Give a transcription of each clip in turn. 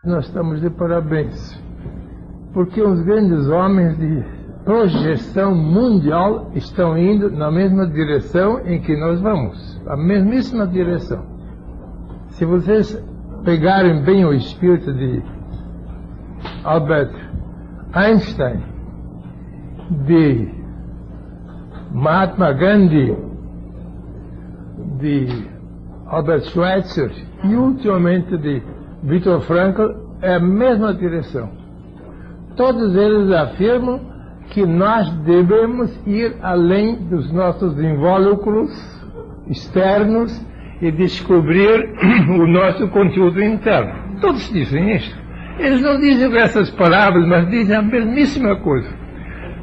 Nós estamos de parabéns, porque os grandes homens de projeção mundial estão indo na mesma direção em que nós vamos, a mesmíssima direção. Se vocês pegarem bem o espírito de Albert Einstein, de Mahatma Gandhi, de Albert Schweitzer e ultimamente de Viktor Frankl, é a mesma direção. Todos eles afirmam que nós devemos ir além dos nossos invólucros externos e descobrir o nosso conteúdo interno. Todos dizem isso. Eles não dizem essas palavras, mas dizem a mesmíssima coisa.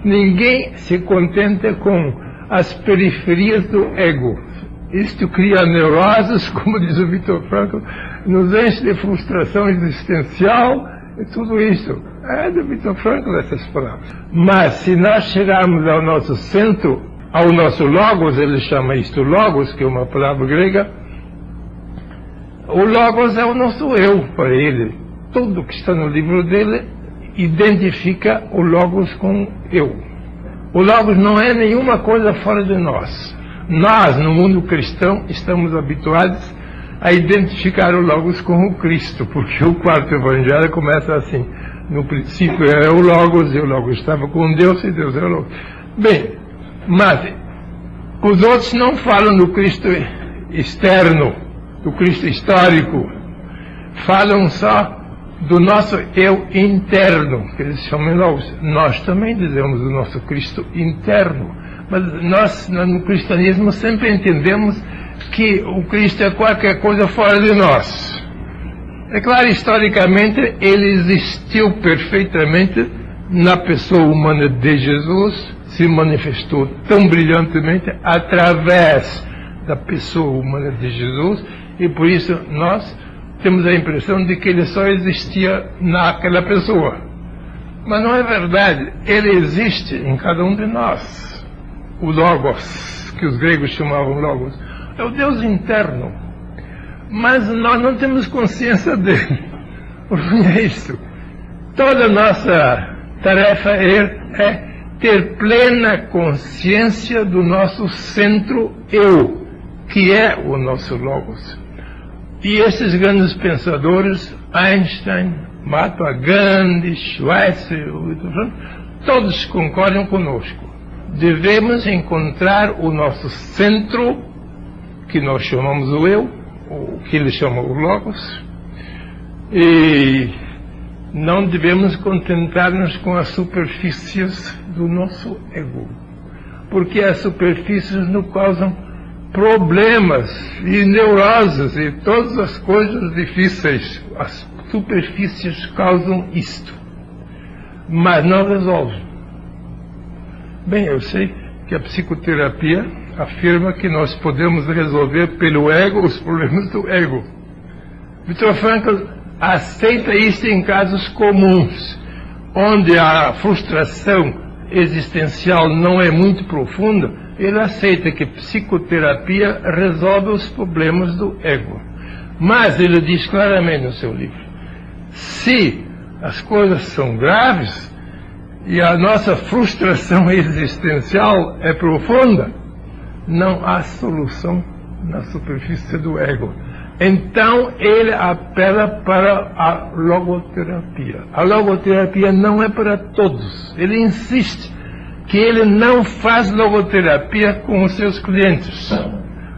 Ninguém se contenta com as periferias do ego. Isto cria neuroses, como diz o Viktor Frankl, nos enche de frustração existencial e tudo isso. É do Viktor Frankl essas palavras. Mas se nós chegarmos ao nosso centro, ao nosso logos, ele chama isto logos, que é uma palavra grega, o logos é o nosso eu para ele. Tudo que está no livro dele identifica o logos com eu. O logos não é nenhuma coisa fora de nós. Nós, no mundo cristão, estamos habituados a identificar o logos com o Cristo, porque o quarto evangelho começa assim: no princípio era o logos, e o logos estava com Deus, e Deus era o logos. Bem, mas os outros não falam do Cristo externo, do Cristo histórico, falam só do nosso eu interno, que eles chamam de logos. Nós também dizemos o nosso Cristo interno. Mas nós, no cristianismo, sempre entendemos que o Cristo é qualquer coisa fora de nós. É claro, historicamente, ele existiu perfeitamente na pessoa humana de Jesus, se manifestou tão brilhantemente através da pessoa humana de Jesus, e por isso nós temos a impressão de que ele só existia naquela pessoa. Mas não é verdade. Ele existe em cada um de nós. O Logos, que os gregos chamavam Logos, é o Deus interno. Mas nós não temos consciência dele. É isso. Toda a nossa tarefa é ter plena consciência do nosso centro eu, que é o nosso Logos. E esses grandes pensadores, Einstein, Mahatma Gandhi, Schweitzer, todos concordam conosco. Devemos encontrar o nosso centro, que nós chamamos o eu, o que eles chamam o Logos, e não devemos contentar-nos com as superfícies do nosso ego, porque as superfícies nos causam problemas e neuroses e todas as coisas difíceis. As superfícies causam isto, mas não resolvem. Bem, eu sei que a psicoterapia afirma que nós podemos resolver pelo ego os problemas do ego. Viktor Frankl aceita isso em casos comuns, onde a frustração existencial não é muito profunda. Ele aceita que psicoterapia resolve os problemas do ego. Mas ele diz claramente no seu livro: se as coisas são graves e a nossa frustração existencial é profunda, não há solução na superfície do ego. Então ele apela para a logoterapia. A logoterapia não é para todos. Ele insiste que ele não faz logoterapia com os seus clientes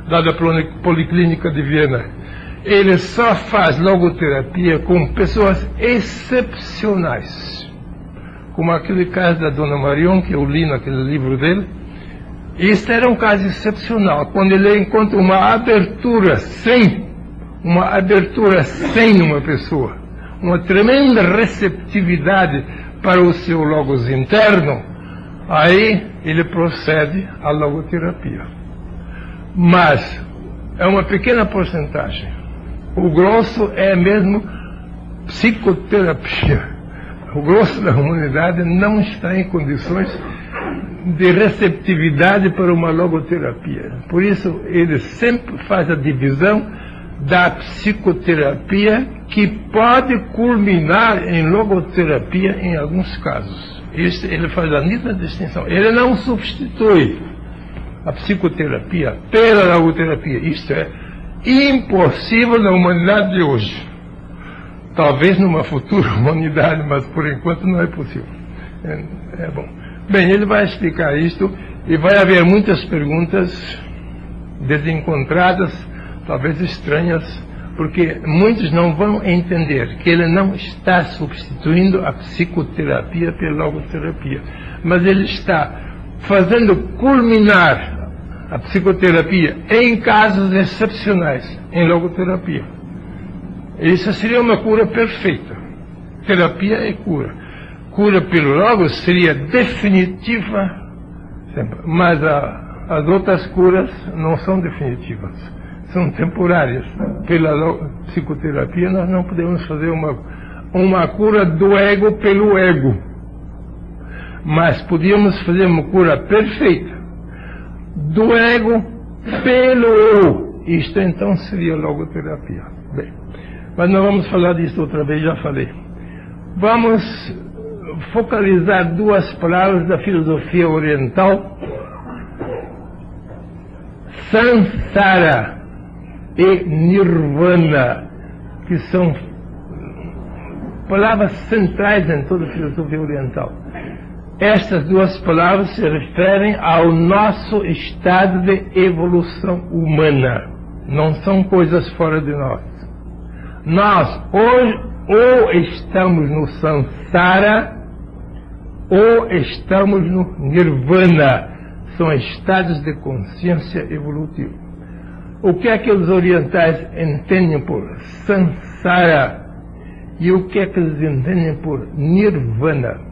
lá da Policlínica de Viena. Ele só faz logoterapia com pessoas excepcionais, como aquele caso da Dona Marion, que eu li naquele livro dele. Este era um caso excepcional, quando ele encontra uma abertura sem uma pessoa, uma tremenda receptividade para o seu logos interno, aí ele procede à logoterapia. Mas é uma pequena porcentagem. O grosso é mesmo psicoterapia. O grosso da humanidade não está em condições de receptividade para uma logoterapia. Por isso, ele sempre faz a divisão da psicoterapia que pode culminar em logoterapia em alguns casos. Isso, ele faz a nítida distinção. Ele não substitui a psicoterapia pela logoterapia. Isso é impossível na humanidade de hoje. Talvez numa futura humanidade, mas por enquanto não é possível. É bom. Bem, ele vai explicar isto e vai haver muitas perguntas desencontradas, talvez estranhas, porque muitos não vão entender que ele não está substituindo a psicoterapia pela logoterapia, mas ele está fazendo culminar a psicoterapia em casos excepcionais, em logoterapia. Isso seria uma cura perfeita. Terapia é cura. Cura pelo logos seria definitiva, mas as outras curas não são definitivas, são temporárias. Pela psicoterapia nós não podemos fazer uma cura do ego pelo ego, mas podíamos fazer uma cura perfeita do ego pelo eu. Isto então seria logoterapia. Bem, mas não vamos falar disso outra vez, já falei. Vamos focalizar duas palavras da filosofia oriental: Samsara e Nirvana, que são palavras centrais em toda a filosofia oriental. Estas duas palavras se referem ao nosso estado de evolução humana. Não são coisas fora de nós. Nós hoje ou estamos no Samsara ou estamos no Nirvana. São estados de consciência evolutiva. O que é que os orientais entendem por Samsara e o que é que eles entendem por Nirvana?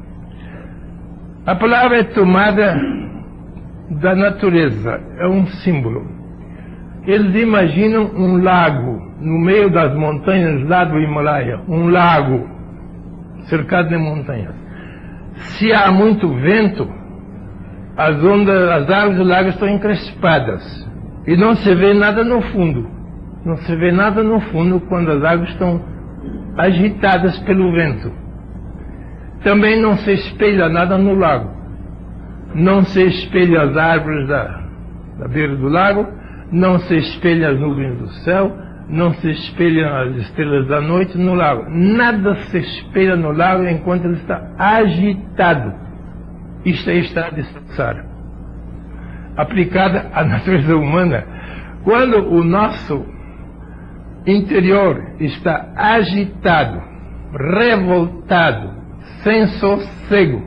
A palavra é tomada da natureza, é um símbolo. Eles imaginam um lago no meio das montanhas lá do Himalaia, um lago cercado de montanhas. Se há muito vento, as ondas, as águas do lago estão encrespadas e não se vê nada no fundo. Não se vê nada no fundo quando as águas estão agitadas pelo vento. Também não se espelha nada no lago. Não se espelha as árvores da beira do lago, não se espelha as nuvens do céu, não se espelham as estrelas da noite no lago. Nada se espelha no lago enquanto ele está agitado. Isto é estado de samsara. Aplicada à natureza humana, quando o nosso interior está agitado, revoltado, sem sossego,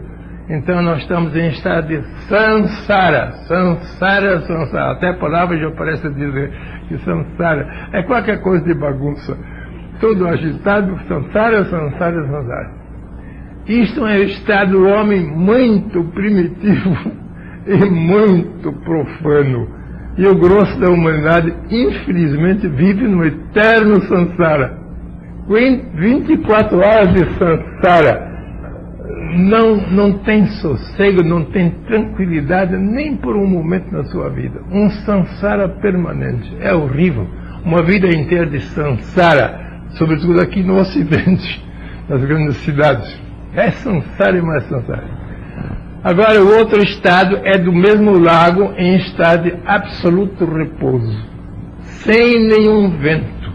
então nós estamos em estado de samsara. Samsara, samsara. Até a palavra já parece dizer que samsara é qualquer coisa de bagunça. Todo agitado, samsara, samsara, samsara. Isto é o estado do homem muito primitivo e muito profano. E o grosso da humanidade, infelizmente, vive no eterno samsara. 24 horas de samsara. Não tem sossego, não tem tranquilidade nem por um momento na sua vida. Um samsara permanente. É horrível. Uma vida inteira de samsara, sobretudo aqui no Ocidente, nas grandes cidades. É samsara e mais samsara. Agora, o outro estado é do mesmo lago em estado de absoluto repouso, sem nenhum vento,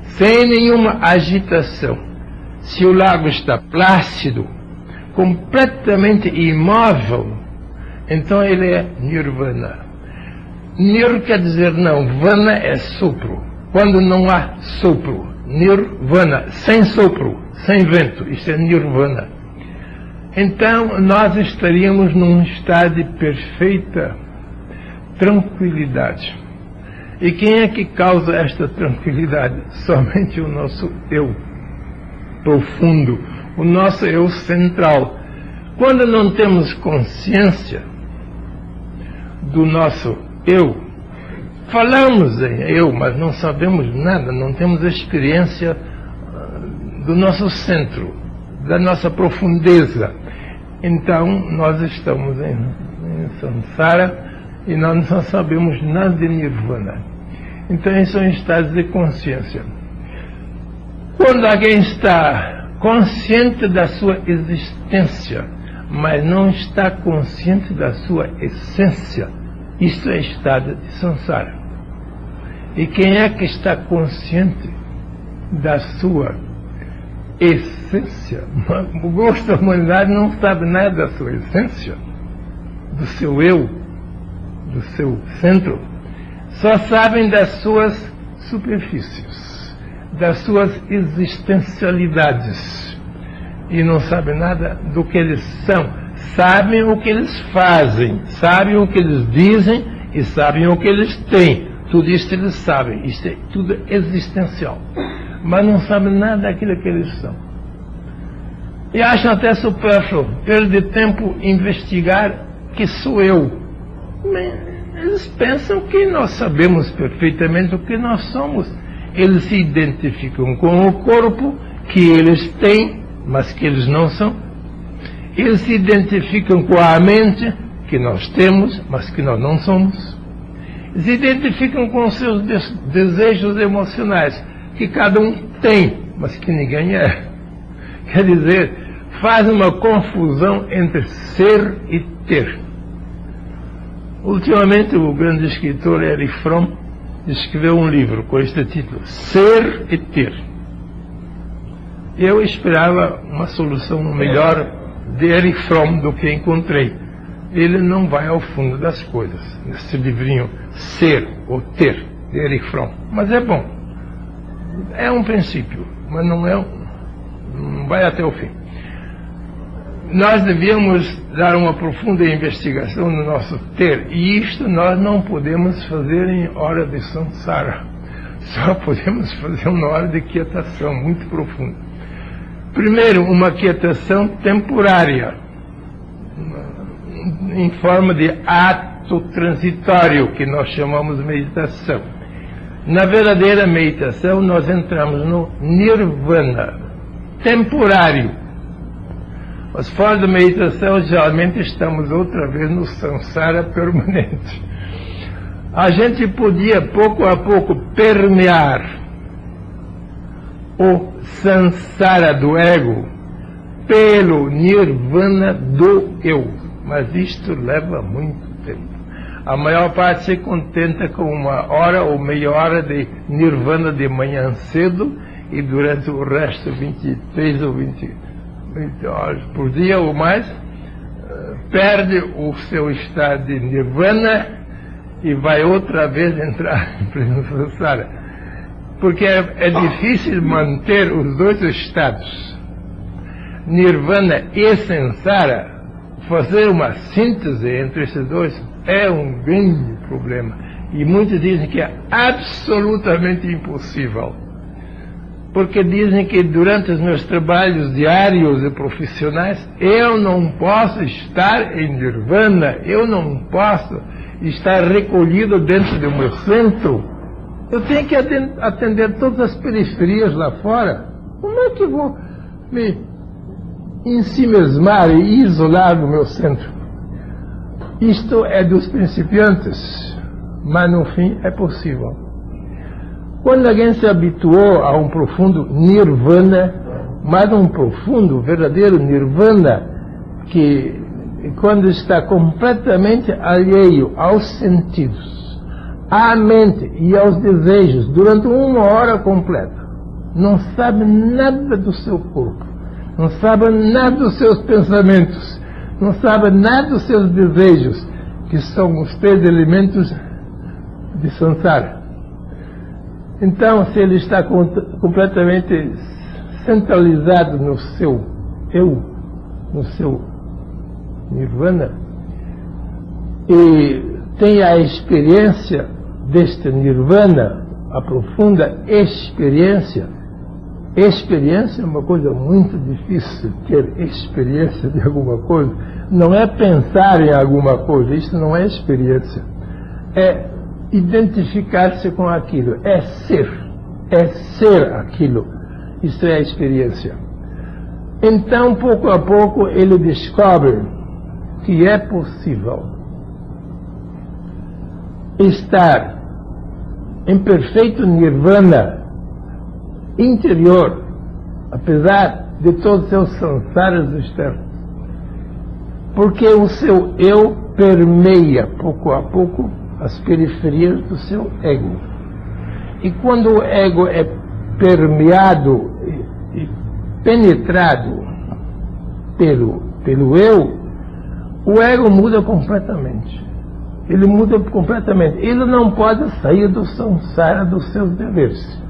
sem nenhuma agitação. Se o lago está plácido, completamente imóvel, então ele é nirvana. Nir quer dizer não, vana é sopro. Quando não há sopro, nirvana, sem sopro, sem vento, isso é nirvana. Então nós estaríamos num estado de perfeita tranquilidade. E quem é que causa esta tranquilidade? Somente o nosso eu profundo, o nosso eu central. Quando não temos consciência do nosso eu, falamos em eu, mas não sabemos nada, não temos experiência do nosso centro, da nossa profundeza. Então nós estamos em samsara e nós não sabemos nada de nirvana. Então, esses são estados de consciência. Quando alguém está consciente da sua existência, mas não está consciente da sua essência, isso é estado de samsara. E quem é que está consciente da sua essência? O gosto da humanidade não sabe nada da sua essência, do seu eu, do seu centro. Só sabem das suas superfícies, das suas existencialidades. E não sabem nada do que eles são. Sabem o que eles fazem, sabem o que eles dizem e sabem o que eles têm. Tudo isso eles sabem, isso é tudo existencial. Mas não sabem nada daquilo que eles são. E acham até supérfluo, perder tempo investigar que sou eu. Eles pensam que nós sabemos perfeitamente o que nós somos. Eles se identificam com o corpo que eles têm, mas que eles não são. Eles se identificam com a mente que nós temos, mas que nós não somos. Se identificam com os seus desejos emocionais, que cada um tem, mas que ninguém é. Quer dizer, faz uma confusão entre ser e ter. Ultimamente, o grande escritor Erich Fromm escreveu um livro com este título, Ser e Ter. Eu esperava uma solução melhor de Erich Fromm do que encontrei. Ele não vai ao fundo das coisas, nesse livrinho Ser ou Ter, de Erich Fromm. Mas é bom. É um princípio, mas não vai até o fim. Nós devíamos dar uma profunda investigação no nosso ter, e isto nós não podemos fazer em hora de samsara. Só podemos fazer uma hora de quietação muito profunda. Primeiro, uma quietação temporária, em forma de ato transitório, que nós chamamos de meditação. Na verdadeira meditação, nós entramos no nirvana temporário. Mas fora da meditação, geralmente estamos outra vez no samsara permanente. A gente podia, pouco a pouco, permear o samsara do ego pelo nirvana do eu. Mas isto leva muito tempo. A maior parte se contenta com uma hora ou meia hora de nirvana de manhã cedo e durante o resto 23 ou 20 horas por dia ou mais, perde o seu estado de nirvana e vai outra vez entrar em pleno samsara. Porque é difícil manter os dois estados, nirvana e samsara. Fazer uma síntese entre esses dois é um grande problema. E muitos dizem que é absolutamente impossível. Porque dizem que durante os meus trabalhos diários e profissionais, eu não posso estar em nirvana, eu não posso estar recolhido dentro do meu centro. Eu tenho que atender todas as periferias lá fora. Como é que eu vou me ensimesmar e isolar no meu centro? Isto é dos principiantes, mas no fim é possível. Quando alguém se habituou a um profundo nirvana, mas um profundo, verdadeiro nirvana, que quando está completamente alheio aos sentidos, à mente e aos desejos, durante uma hora completa, não sabe nada do seu corpo, não sabe nada dos seus pensamentos, não sabe nada dos seus desejos, que são os três elementos de samsara. Então, se ele está completamente centralizado no seu eu, no seu nirvana, e tem a experiência deste nirvana, a profunda experiência. Experiência é uma coisa muito difícil, ter experiência de alguma coisa. Não é pensar em alguma coisa, isso não é experiência. É identificar-se com aquilo, é ser aquilo. Isso é a experiência. Então, pouco a pouco, ele descobre que é possível estar em perfeito nirvana interior, apesar de todos os seus samsaras externos. Porque o seu eu permeia, pouco a pouco, as periferias do seu ego. E quando o ego é permeado e penetrado pelo eu, o ego muda completamente. Ele muda completamente. Ele não pode sair do samsara dos seus deveres,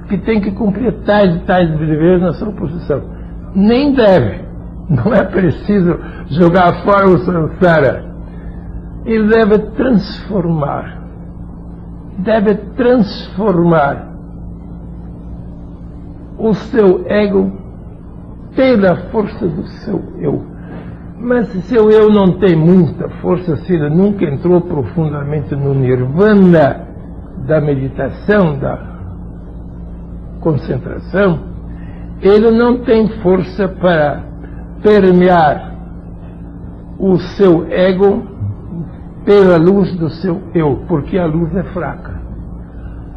que tem que cumprir tais e tais deveres na sua posição. Nem deve. Não é preciso jogar fora o samsara. Ele deve transformar. Deve transformar o seu ego pela força do seu eu. Mas se seu eu não tem muita força, se ele nunca entrou profundamente no nirvana da meditação, da concentração, ele não tem força para permear o seu ego pela luz do seu eu, porque a luz é fraca.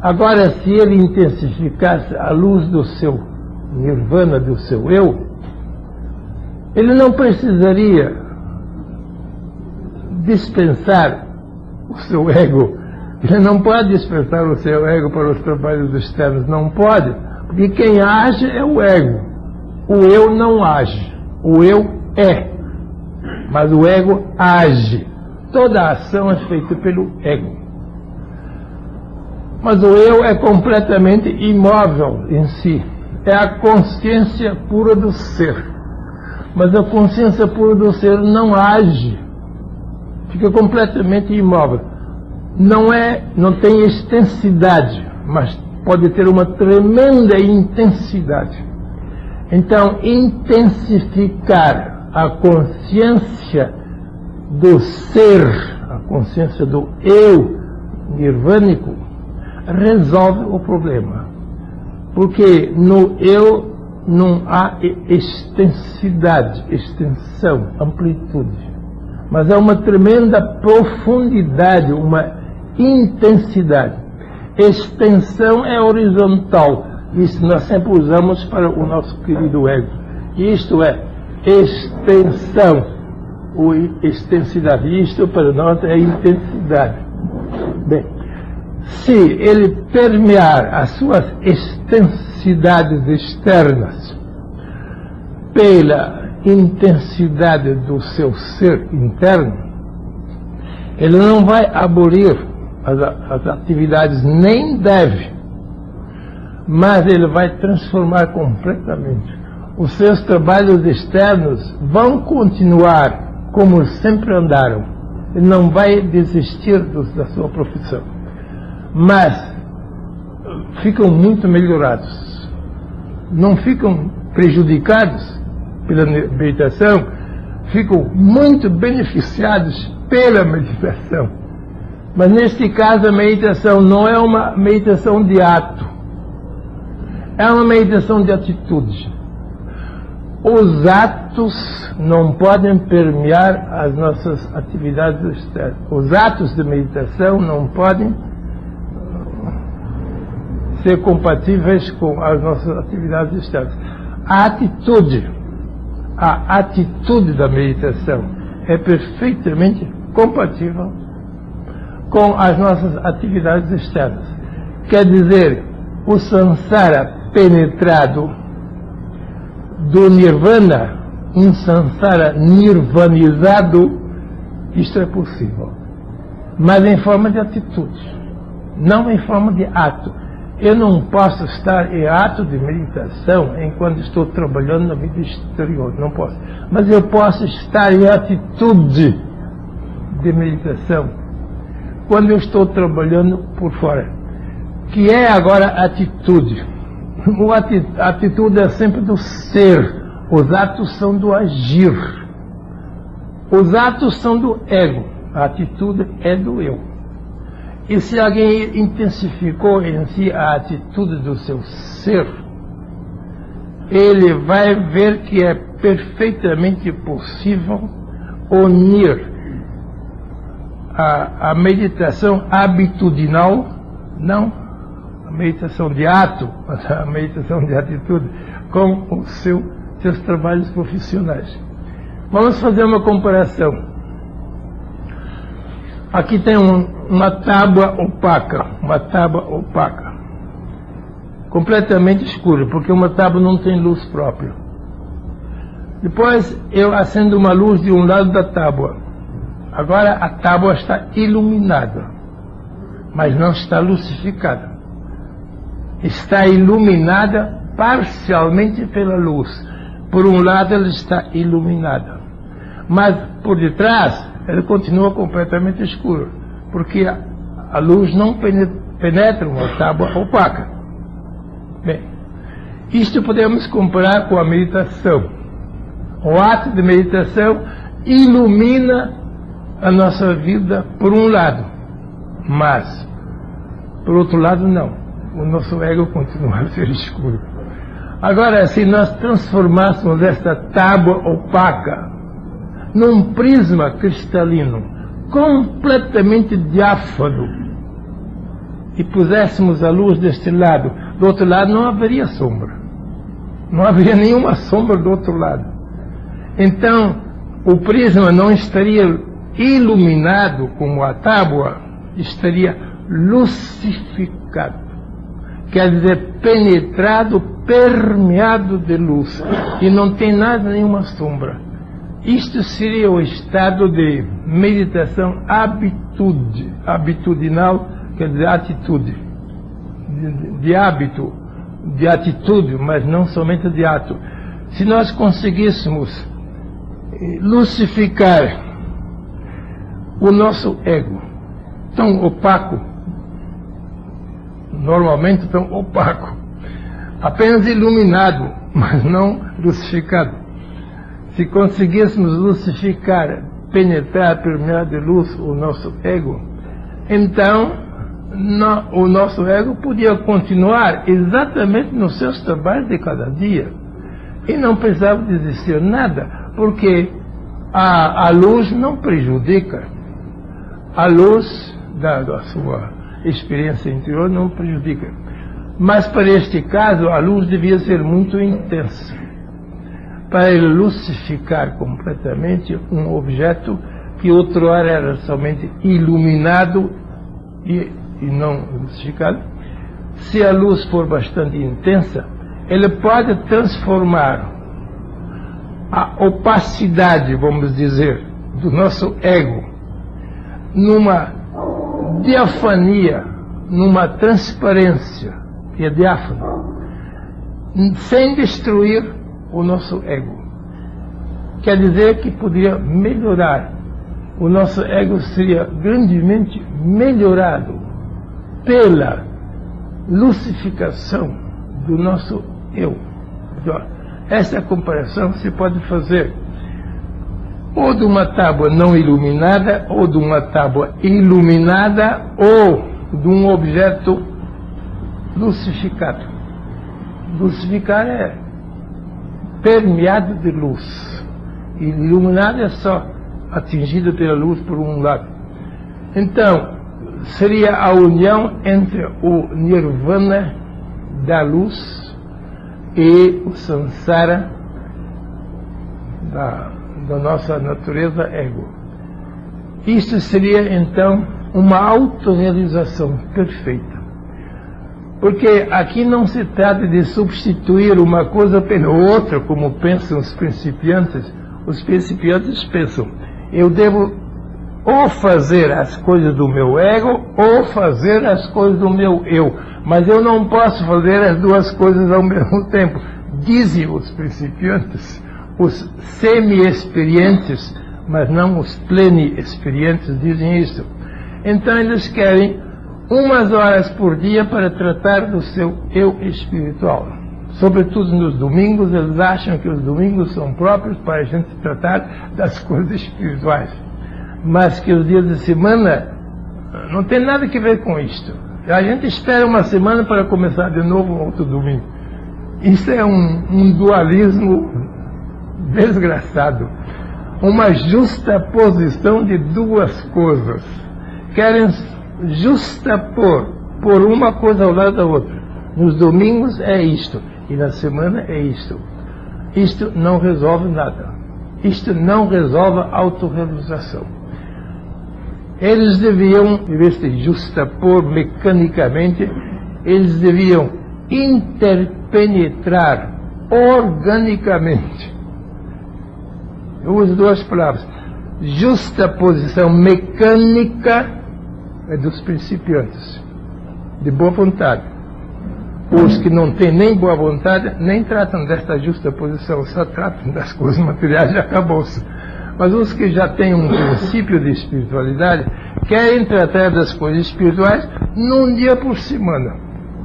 Agora, se ele intensificasse a luz do seu nirvana, do seu eu, ele não precisaria dispensar o seu ego. Ele não pode dispensar o seu ego para os trabalhos externos, não pode, porque quem age é o ego. O eu não age, o eu é, mas o ego age. Toda a ação é feita pelo ego. Mas o eu é completamente imóvel em si. É a consciência pura do ser. Mas a consciência pura do ser não age. Fica completamente imóvel. Não tem extensidade, mas pode ter uma tremenda intensidade. Então, intensificar a consciência do ser, a consciência do eu nirvânico, resolve o problema. Porque no eu não há extensidade, extensão, amplitude. Mas é uma tremenda profundidade, uma intensidade. Extensão é horizontal. Isso nós sempre usamos para o nosso querido ego. Isto é extensão, ou extensidade. Isto para nós é intensidade. Bem, se ele permear as suas extensidades externas pela intensidade do seu ser interno, ele não vai abolir as atividades, nem deve, mas ele vai transformar completamente. Os seus trabalhos externos vão continuar como sempre andaram. Ele não vai desistir da sua profissão, mas ficam muito melhorados. Não ficam prejudicados pela meditação, ficam muito beneficiados pela meditação. Mas neste caso a meditação não é uma meditação de ato, é uma meditação de atitude. Os atos não podem permear as nossas atividades externas. Os atos de meditação não podem ser compatíveis com as nossas atividades externas. A atitude da meditação é perfeitamente compatível com as nossas atividades externas. Quer dizer, o samsara penetrado do nirvana, um samsara nirvanizado, isto é possível. Mas em forma de atitude, não em forma de ato. Eu não posso estar em ato de meditação enquanto estou trabalhando na vida exterior, não posso. Mas eu posso estar em atitude de meditação quando eu estou trabalhando por fora. Que é agora atitude. A atitude é sempre do ser. Os atos são do agir. Os atos são do ego. A atitude é do eu. E se alguém intensificou em si a atitude do seu ser, ele vai ver que é perfeitamente possível unir a meditação habitudinal, não a meditação de ato, a meditação de atitude, com os seus trabalhos profissionais. Vamos fazer uma comparação. Aqui tem uma tábua opaca, completamente escura, porque uma tábua não tem luz própria. Depois eu acendo uma luz de um lado da tábua. Agora a tábua está iluminada, mas não está lucificada. Está iluminada parcialmente pela luz. Por um lado ela está iluminada, mas por detrás ela continua completamente escura, porque a luz não penetra uma tábua opaca. Bem, isto podemos comparar com a meditação. O ato de meditação ilumina a nossa vida por um lado, mas por outro lado não. O nosso ego continua a ser escuro. Agora, se nós transformássemos esta tábua opaca num prisma cristalino completamente diáfano e puséssemos a luz deste lado, do outro lado não haveria sombra. Não haveria nenhuma sombra do outro lado. Então, o prisma não estaria iluminado como a tábua, estaria lucificado. Quer dizer, penetrado, permeado de luz. E não tem nada, nenhuma sombra. Isto seria o estado de meditação habitudinal, quer dizer, atitude. De hábito, de atitude, mas não somente de ato. Se nós conseguíssemos lucificar o nosso ego, tão opaco, normalmente tão opaco, apenas iluminado, mas não lucificado. Se conseguíssemos lucificar, penetrar, permear de luz o nosso ego, então o nosso ego podia continuar exatamente nos seus trabalhos de cada dia e não precisava desistir nada, porque a luz não prejudica. A luz da sua experiência interior não prejudica. Mas para este caso a luz devia ser muito intensa, para ele lucificar completamente um objeto que outrora era somente iluminado e não lucificado. Se a luz for bastante intensa, ele pode transformar a opacidade, vamos dizer, do nosso ego numa diafania, numa transparência, que é diáfana, sem destruir o nosso ego. Quer dizer que poderia melhorar. O nosso ego seria grandemente melhorado pela lucificação do nosso eu. Essa comparação se pode fazer ou de uma tábua não iluminada, ou de uma tábua iluminada, ou de um objeto lucificado. Lucificar é permeado de luz. Iluminado é só atingido pela luz por um lado. Então, seria a união entre o nirvana da luz e o samsara da nossa natureza ego. Isso seria então uma autorrealização perfeita. Porque aqui não se trata de substituir uma coisa pela outra, como pensam os principiantes. Os principiantes pensam, eu devo ou fazer as coisas do meu ego, ou fazer as coisas do meu eu. Mas eu não posso fazer as duas coisas ao mesmo tempo. Dizem os principiantes, os semi-experientes, mas não os pleni-experientes dizem isso. Então eles querem umas horas por dia para tratar do seu eu espiritual. Sobretudo nos domingos, eles acham que os domingos são próprios para a gente tratar das coisas espirituais. Mas que os dias de semana não tem nada a ver com isto. A gente espera uma semana para começar de novo outro domingo. Isso é um dualismo desgraçado. Uma justaposição de duas coisas. Querem justapor por uma coisa ao lado da outra. Nos domingos é isto, e na semana é isto. Isto não resolve nada. Isto não resolve a autorrealização. Eles deviam, em vez de justapor mecanicamente, eles deviam interpenetrar organicamente. Eu uso duas palavras. Justaposição mecânica é dos principiantes, de boa vontade. Os que não têm nem boa vontade nem tratam desta justaposição, só tratam das coisas materiais e acabou-se. Mas os que já têm um princípio de espiritualidade querem tratar das coisas espirituais num dia por semana.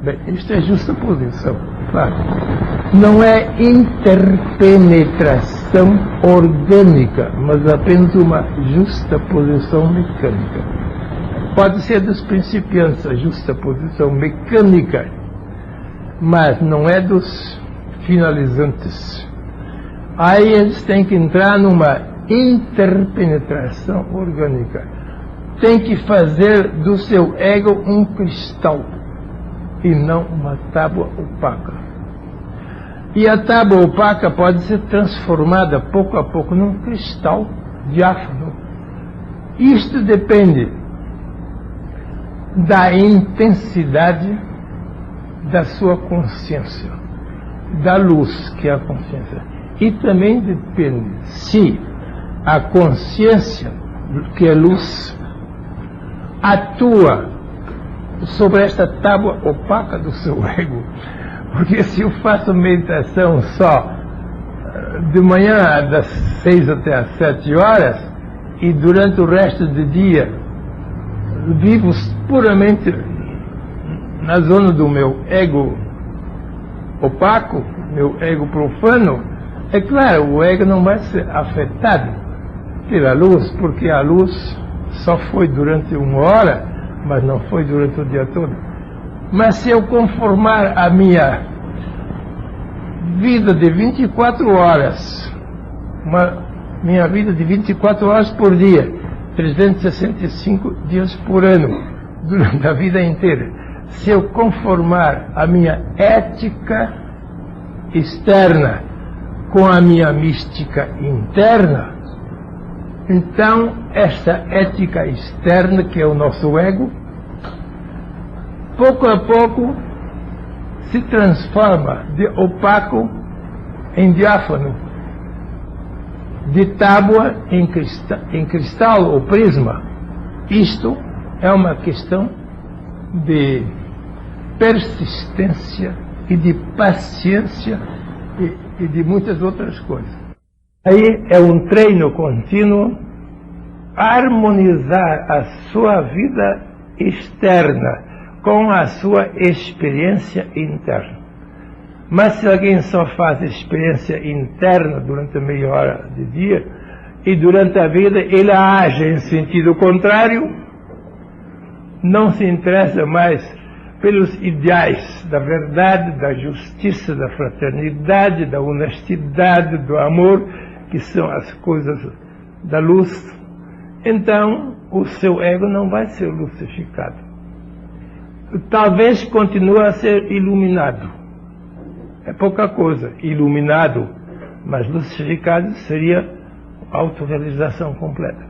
Bem, isto é justaposição, claro. Não é interpenetração orgânica, mas apenas uma justaposição mecânica. Pode ser dos principiantes a justaposição mecânica, mas não é dos finalizantes. Aí eles têm que entrar numa interpenetração orgânica. Tem que fazer do seu ego um cristal e não uma tábua opaca. E a tábua opaca pode ser transformada pouco a pouco num cristal diáfano. Isto depende da intensidade da sua consciência, da luz que é a consciência. E também depende se a consciência, que é luz, atua sobre esta tábua opaca do seu ego. Porque se eu faço meditação só de manhã das 6 até as 7 horas e durante o resto do dia vivo puramente na zona do meu ego opaco, meu ego profano, é claro, o ego não vai ser afetado pela luz, porque a luz só foi durante 1 hora, mas não foi durante o dia todo. Mas se eu conformar a minha vida de 24 horas, minha vida de 24 horas por dia, 365 dias por ano, durante a vida inteira, se eu conformar a minha ética externa com a minha mística interna, então esta ética externa, que é o nosso ego, pouco a pouco se transforma de opaco em diáfano, de tábua em cristal ou prisma. Isto é uma questão de persistência e de paciência e de muitas outras coisas. Aí é um treino contínuo harmonizar a sua vida externa com a sua experiência interna. Mas se alguém só faz experiência interna durante meia hora de dia e durante a vida ele age em sentido contrário, não se interessa mais pelos ideais da verdade, da justiça, da fraternidade, da honestidade, do amor, que são as coisas da luz, então o seu ego não vai ser lucificado. Talvez continue a ser iluminado. É pouca coisa, iluminado, mas lucificado seria autorrealização completa.